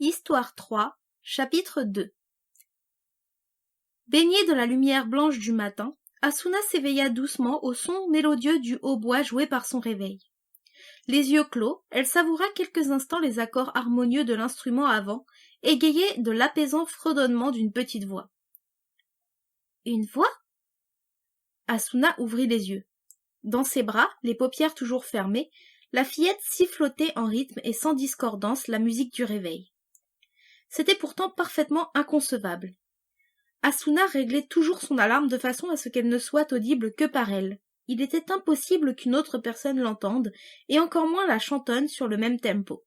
Histoire 3, chapitre 2. Baignée de la lumière blanche du matin, Asuna s'éveilla doucement au son mélodieux du hautbois joué par son réveil. Les yeux clos, elle savoura quelques instants les accords harmonieux de l'instrument avant, égayés de l'apaisant fredonnement d'une petite voix. Une voix ? Asuna ouvrit les yeux. Dans ses bras, les paupières toujours fermées, la fillette sifflotait en rythme et sans discordance la musique du réveil. C'était pourtant parfaitement inconcevable. Asuna réglait toujours son alarme de façon à ce qu'elle ne soit audible que par elle. Il était impossible qu'une autre personne l'entende, et encore moins la chantonne sur le même tempo.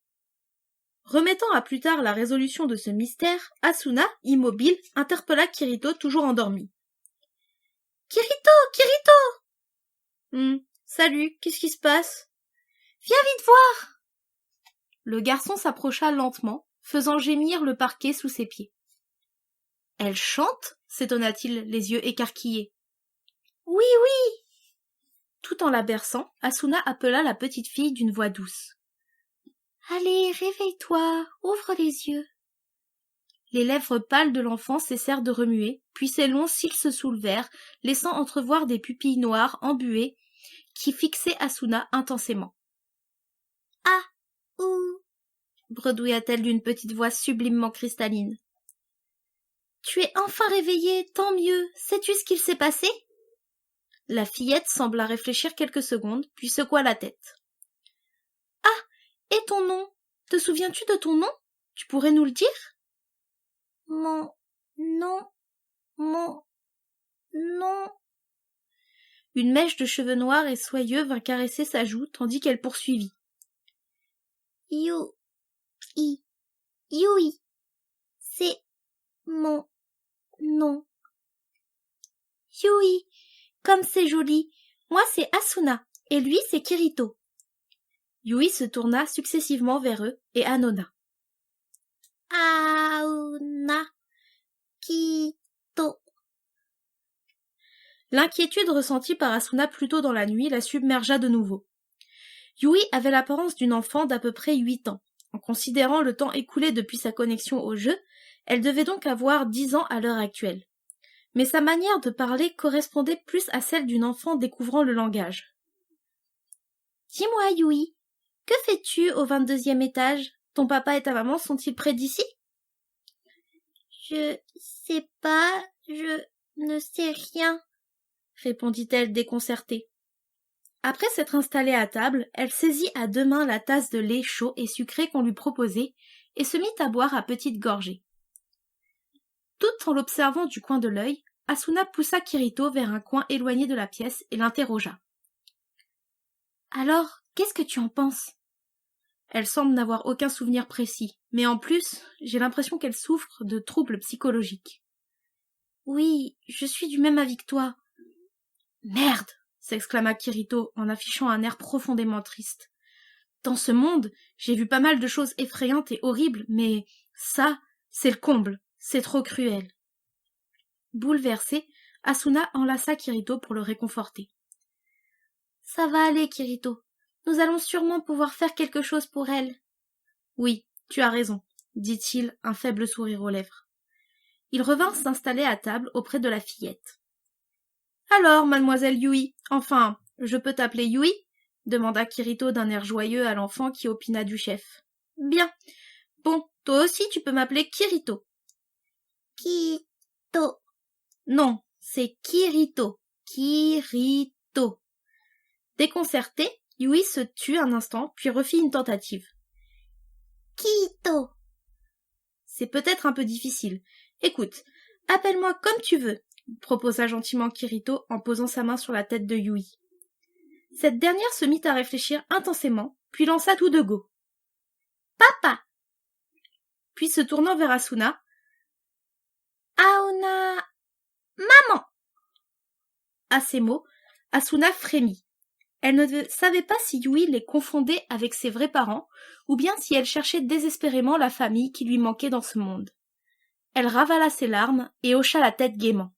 Remettant à plus tard la résolution de ce mystère, Asuna, immobile, interpella Kirito toujours endormi. « Kirito, Kirito !»« Salut, qu'est-ce qui se passe ?»« Viens vite voir !» Le garçon s'approcha lentement, faisant gémir le parquet sous ses pieds. « Elle chante ?» s'étonna-t-il, les yeux écarquillés. « Oui, oui !» Tout en la berçant, Asuna appela la petite fille d'une voix douce. « Allez, réveille-toi, ouvre les yeux. » Les lèvres pâles de l'enfant cessèrent de remuer, puis ses longs cils se soulevèrent, laissant entrevoir des pupilles noires embuées qui fixaient Asuna intensément. « Ah, ouh !» bredouilla-t-elle d'une petite voix sublimement cristalline. « Tu es enfin réveillée, tant mieux. Sais-tu ce qu'il s'est passé ?» La fillette sembla réfléchir quelques secondes, puis secoua la tête. « Ah, et ton nom ? Te souviens-tu de ton nom ? Tu pourrais nous le dire ? » Mon nom. Une mèche de cheveux noirs et soyeux vint caresser sa joue tandis qu'elle poursuivit. Yui. C'est mon nom. Yui, comme c'est joli. Moi c'est Asuna, et lui c'est Kirito. Yui se tourna successivement vers eux et annonna. Auna, Kito. L'inquiétude ressentie par Asuna plus tôt dans la nuit la submergea de nouveau. Yui avait l'apparence d'une enfant d'à peu près 8 ans. En considérant le temps écoulé depuis sa connexion au jeu, elle devait donc avoir 10 ans à l'heure actuelle. Mais sa manière de parler correspondait plus à celle d'une enfant découvrant le langage. « Dis-moi, Yui, que fais-tu au 22e étage ? Ton papa et ta maman sont-ils près d'ici ? » « Je sais pas, je ne sais rien, » répondit-elle déconcertée. Après s'être installée à table, elle saisit à 2 mains la tasse de lait chaud et sucré qu'on lui proposait et se mit à boire à petites gorgées. Tout en l'observant du coin de l'œil, Asuna poussa Kirito vers un coin éloigné de la pièce et l'interrogea. « Alors, qu'est-ce que tu en penses ? » Elle semble n'avoir aucun souvenir précis, mais en plus, j'ai l'impression qu'elle souffre de troubles psychologiques. « Oui, je suis du même avis que toi. »« Merde !» s'exclama Kirito en affichant un air profondément triste. « Dans ce monde, j'ai vu pas mal de choses effrayantes et horribles, mais ça, c'est le comble, c'est trop cruel. » Bouleversée, Asuna enlaça Kirito pour le réconforter. « Ça va aller, Kirito. Nous allons sûrement pouvoir faire quelque chose pour elle. »« Oui, tu as raison, » dit-il, un faible sourire aux lèvres. Il revint s'installer à table auprès de la fillette. « Alors, mademoiselle Yui, enfin, je peux t'appeler Yui ?» demanda Kirito d'un air joyeux à l'enfant qui opina du chef. « Bien. Bon, toi aussi tu peux m'appeler Kirito. »« Kito. » Non, c'est Kirito. Kirito. Déconcerté, Yui se tut un instant, puis refit une tentative. « Kito. » C'est peut-être un peu difficile. Écoute, appelle-moi comme tu veux, proposa gentiment Kirito en posant sa main sur la tête de Yui. Cette dernière se mit à réfléchir intensément, puis lança tout de go. « Papa !» Puis se tournant vers Asuna. « Aona, maman !» À ces mots, Asuna frémit. Elle ne savait pas si Yui les confondait avec ses vrais parents, ou bien si elle cherchait désespérément la famille qui lui manquait dans ce monde. Elle ravala ses larmes et hocha la tête gaiement.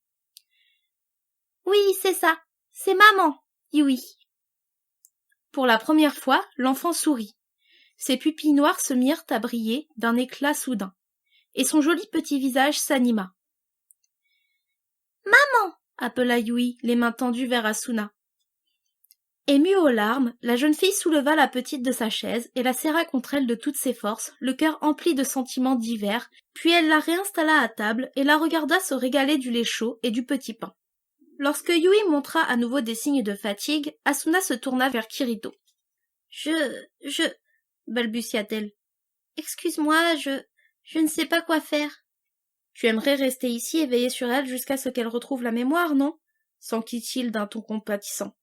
« Oui, c'est ça, c'est maman, Yui. » Pour la première fois, l'enfant sourit. Ses pupilles noires se mirent à briller d'un éclat soudain, et son joli petit visage s'anima. « Maman !» appela Yui, les mains tendues vers Asuna. Émue aux larmes, la jeune fille souleva la petite de sa chaise et la serra contre elle de toutes ses forces, le cœur empli de sentiments divers, puis elle la réinstalla à table et la regarda se régaler du lait chaud et du petit pain. Lorsque Yui montra à nouveau des signes de fatigue, Asuna se tourna vers Kirito. Je... balbutia-t-elle. Excuse-moi, je ne sais pas quoi faire. Tu aimerais rester ici et veiller sur elle jusqu'à ce qu'elle retrouve la mémoire, non? S'enquit-il d'un ton compatissant.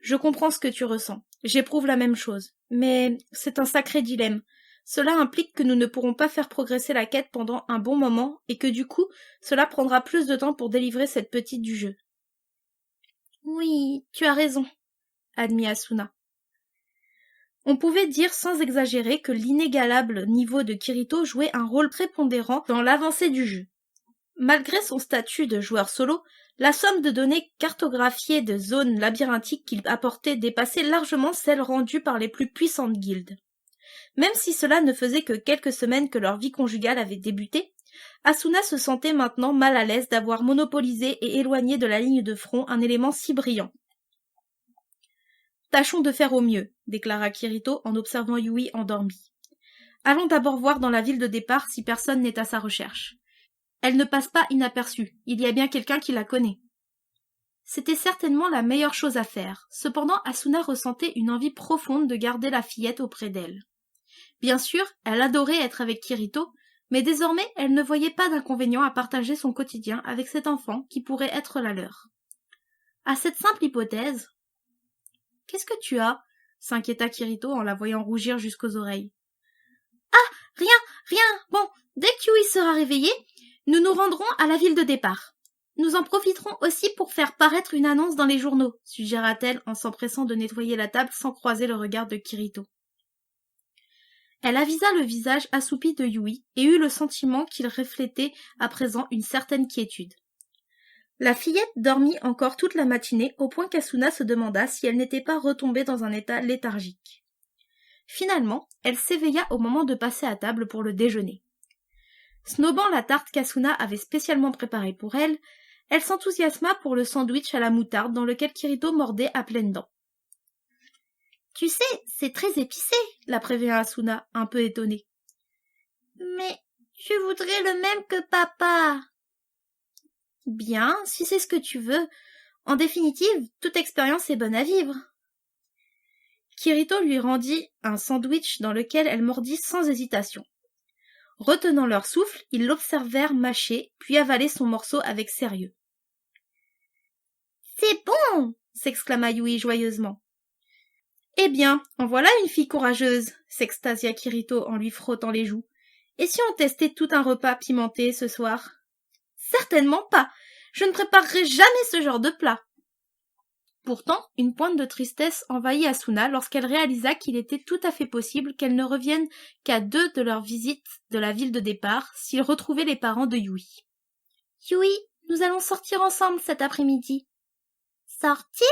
Je comprends ce que tu ressens. J'éprouve la même chose. Mais c'est un sacré dilemme. Cela implique que nous ne pourrons pas faire progresser la quête pendant un bon moment et que du coup, cela prendra plus de temps pour délivrer cette petite du jeu. Oui, tu as raison, admit Asuna. On pouvait dire sans exagérer que l'inégalable niveau de Kirito jouait un rôle prépondérant dans l'avancée du jeu. Malgré son statut de joueur solo, la somme de données cartographiées de zones labyrinthiques qu'il apportait dépassait largement celles rendues par les plus puissantes guildes. Même si cela ne faisait que quelques semaines que leur vie conjugale avait débuté, Asuna se sentait maintenant mal à l'aise d'avoir monopolisé et éloigné de la ligne de front un élément si brillant. « Tâchons de faire au mieux, déclara Kirito en observant Yui endormie. Allons d'abord voir dans la ville de départ si personne n'est à sa recherche. Elle ne passe pas inaperçue, il y a bien quelqu'un qui la connaît. » C'était certainement la meilleure chose à faire, cependant Asuna ressentait une envie profonde de garder la fillette auprès d'elle. Bien sûr, elle adorait être avec Kirito, mais désormais elle ne voyait pas d'inconvénient à partager son quotidien avec cet enfant qui pourrait être la leur. À cette simple hypothèse... « Qu'est-ce que tu as ?» s'inquiéta Kirito en la voyant rougir jusqu'aux oreilles. « Ah, rien, bon, dès que Yui sera réveillé, nous nous rendrons à la ville de départ. Nous en profiterons aussi pour faire paraître une annonce dans les journaux, suggéra-t-elle en s'empressant de nettoyer la table sans croiser le regard de Kirito. Elle avisa le visage assoupi de Yui et eut le sentiment qu'il reflétait à présent une certaine quiétude. La fillette dormit encore toute la matinée au point qu'Asuna se demanda si elle n'était pas retombée dans un état léthargique. Finalement, elle s'éveilla au moment de passer à table pour le déjeuner. Snobant la tarte qu'Asuna avait spécialement préparée pour elle, elle s'enthousiasma pour le sandwich à la moutarde dans lequel Kirito mordait à pleines dents. « Tu sais, c'est très épicé, » la prévint Asuna, un peu étonnée. « Mais je voudrais le même que papa. » Bien, si c'est ce que tu veux. En définitive, toute expérience est bonne à vivre. Kirito lui rendit un sandwich dans lequel elle mordit sans hésitation. Retenant leur souffle, ils l'observèrent mâcher, puis avaler son morceau avec sérieux. « C'est bon !» s'exclama Yui joyeusement. « Eh bien, en voilà une fille courageuse !» s'extasia Kirito en lui frottant les joues. « Et si on testait tout un repas pimenté ce soir ?»« Certainement pas. Je ne préparerai jamais ce genre de plat. » Pourtant, une pointe de tristesse envahit Asuna lorsqu'elle réalisa qu'il était tout à fait possible qu'elle ne revienne qu'à 2 de leurs visites de la ville de départ s'ils retrouvaient les parents de Yui. « Yui, nous allons sortir ensemble cet après-midi. »« Sortir ?»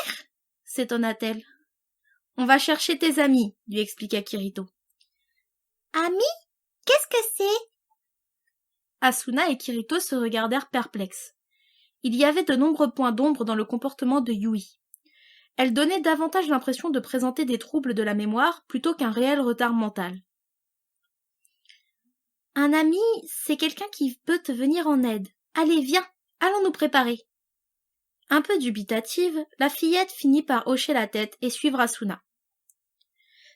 s'étonna-t-elle. « On va chercher tes amis, » lui expliqua Kirito. « Amis ? Qu'est-ce que c'est ?» Asuna et Kirito se regardèrent perplexes. Il y avait de nombreux points d'ombre dans le comportement de Yui. Elle donnait davantage l'impression de présenter des troubles de la mémoire plutôt qu'un réel retard mental. « Un ami, c'est quelqu'un qui peut te venir en aide. Allez, viens, allons nous préparer. » Un peu dubitative, la fillette finit par hocher la tête et suivre Asuna.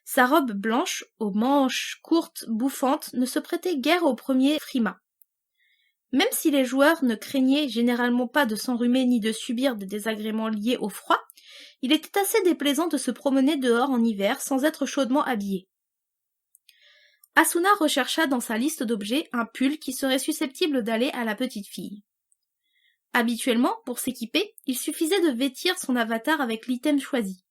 Sa robe blanche, aux manches courtes, bouffantes, ne se prêtait guère au premier frima. Même si les joueurs ne craignaient généralement pas de s'enrhumer ni de subir des désagréments liés au froid, il était assez déplaisant de se promener dehors en hiver sans être chaudement habillé. Asuna rechercha dans sa liste d'objets un pull qui serait susceptible d'aller à la petite fille. Habituellement, pour s'équiper, il suffisait de vêtir son avatar avec l'item choisi.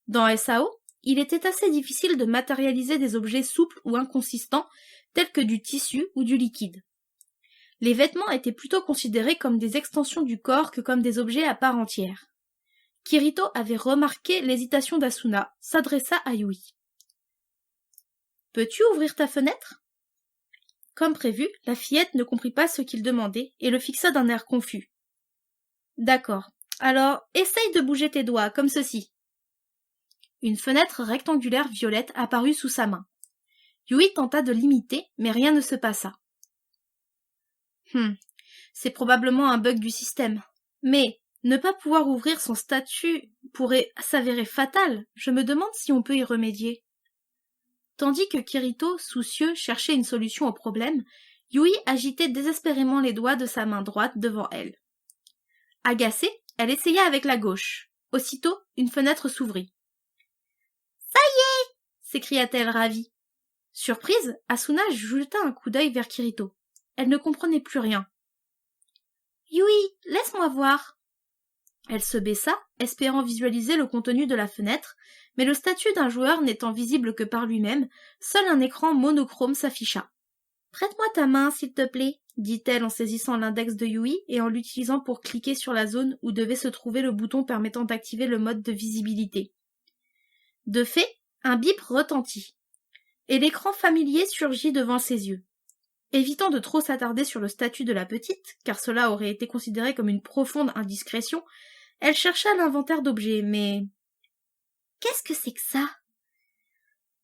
Dans SAO, il était assez difficile de matérialiser des objets souples ou inconsistants, tels que du tissu ou du liquide. Les vêtements étaient plutôt considérés comme des extensions du corps que comme des objets à part entière. Kirito avait remarqué l'hésitation d'Asuna, s'adressa à Yui. Peux-tu ouvrir ta fenêtre ?» Comme prévu, la fillette ne comprit pas ce qu'il demandait et le fixa d'un air confus. « D'accord. Alors, essaye de bouger tes doigts, comme ceci. » Une fenêtre rectangulaire violette apparut sous sa main. Yui tenta de l'imiter, mais rien ne se passa. C'est probablement un bug du système. Mais ne pas pouvoir ouvrir son statut pourrait s'avérer fatal. Je me demande si on peut y remédier. Tandis que Kirito, soucieux, cherchait une solution au problème, Yui agitait désespérément les doigts de sa main droite devant elle. Agacée, elle essaya avec la gauche. Aussitôt, une fenêtre s'ouvrit. « Ça y est !» s'écria-t-elle ravie. Surprise, Asuna jeta un coup d'œil vers Kirito. Elle ne comprenait plus rien. « Yui, laisse-moi voir !» Elle se baissa, espérant visualiser le contenu de la fenêtre, mais le statut d'un joueur n'étant visible que par lui-même, seul un écran monochrome s'afficha. « Prête-moi ta main, s'il te plaît », dit-elle en saisissant l'index de Yui et en l'utilisant pour cliquer sur la zone où devait se trouver le bouton permettant d'activer le mode de visibilité. De fait, un bip retentit, et l'écran familier surgit devant ses yeux. Évitant de trop s'attarder sur le statut de la petite, car cela aurait été considéré comme une profonde indiscrétion, elle chercha l'inventaire d'objets, mais... Qu'est-ce que c'est que ça ?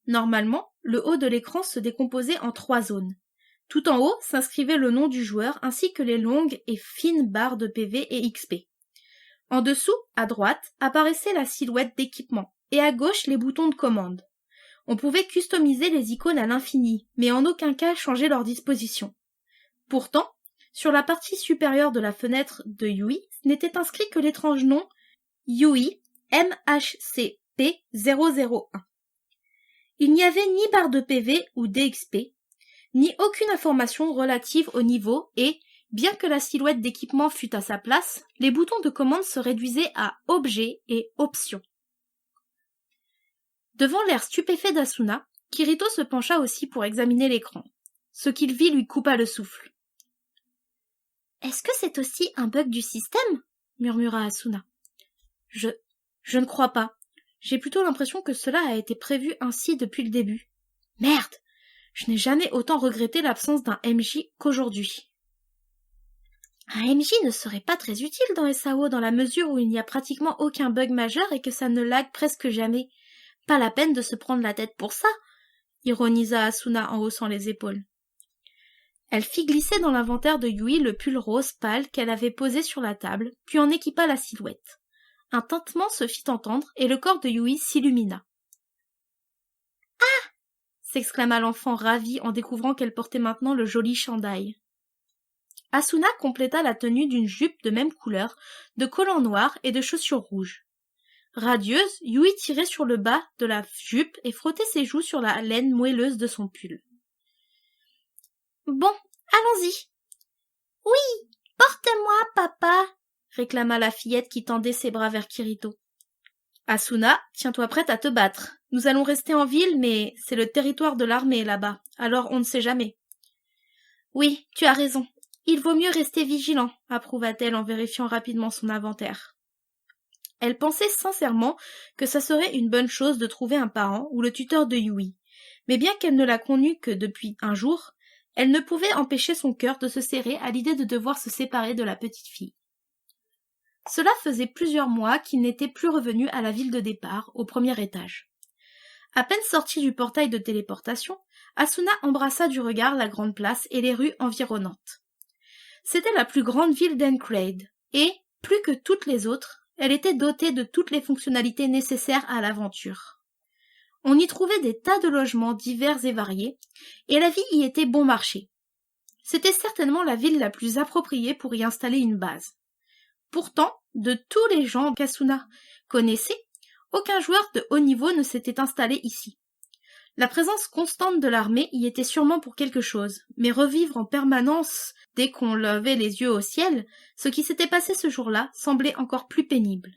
Normalement, le haut de l'écran se décomposait en 3 zones. Tout en haut s'inscrivait le nom du joueur ainsi que les longues et fines barres de PV et XP. En dessous, à droite, apparaissait la silhouette d'équipement, et à gauche les boutons de commande. On pouvait customiser les icônes à l'infini, mais en aucun cas changer leur disposition. Pourtant, sur la partie supérieure de la fenêtre de Yui, n'était inscrit que l'étrange nom Yui MHCP001. Il n'y avait ni barre de PV ou DXP, ni aucune information relative au niveau et, bien que la silhouette d'équipement fût à sa place, les boutons de commande se réduisaient à Objets et Options. Devant l'air stupéfait d'Asuna, Kirito se pencha aussi pour examiner l'écran. Ce qu'il vit lui coupa le souffle. « Est-ce que c'est aussi un bug du système ?» murmura Asuna. « Je ne crois pas. J'ai plutôt l'impression que cela a été prévu ainsi depuis le début. Merde! Je n'ai jamais autant regretté l'absence d'un MJ qu'aujourd'hui. » Un MJ ne serait pas très utile dans SAO dans la mesure où il n'y a pratiquement aucun bug majeur et que ça ne lag presque jamais. Pas la peine de se prendre la tête pour ça, ironisa Asuna en haussant les épaules. Elle fit glisser dans l'inventaire de Yui le pull rose pâle qu'elle avait posé sur la table, puis en équipa la silhouette. Un tintement se fit entendre et le corps de Yui s'illumina. « Ah !» s'exclama l'enfant ravi en découvrant qu'elle portait maintenant le joli chandail. Asuna compléta la tenue d'une jupe de même couleur, de collants noirs et de chaussures rouges. Radieuse, Yui tirait sur le bas de la jupe et frottait ses joues sur la laine moelleuse de son pull. « Bon, allons-y. »« Oui, porte-moi, papa !» réclama la fillette qui tendait ses bras vers Kirito. « Asuna, tiens-toi prête à te battre. Nous allons rester en ville, mais c'est le territoire de l'armée là-bas, alors on ne sait jamais. »« Oui, tu as raison. Il vaut mieux rester vigilant, » approuva-t-elle en vérifiant rapidement son inventaire. Elle pensait sincèrement que ça serait une bonne chose de trouver un parent ou le tuteur de Yui, mais bien qu'elle ne la connût que depuis un jour, elle ne pouvait empêcher son cœur de se serrer à l'idée de devoir se séparer de la petite fille. Cela faisait plusieurs mois qu'il n'était plus revenu à la ville de départ, au premier étage. À peine sorti du portail de téléportation, Asuna embrassa du regard la grande place et les rues environnantes. C'était la plus grande ville d'Encrade, et, plus que toutes les autres, elle était dotée de toutes les fonctionnalités nécessaires à l'aventure. On y trouvait des tas de logements divers et variés, et la vie y était bon marché. C'était certainement la ville la plus appropriée pour y installer une base. Pourtant, de tous les gens qu'Asuna connaissait, aucun joueur de haut niveau ne s'était installé ici. La présence constante de l'armée y était sûrement pour quelque chose, mais revivre en permanence, dès qu'on levait les yeux au ciel, ce qui s'était passé ce jour-là semblait encore plus pénible.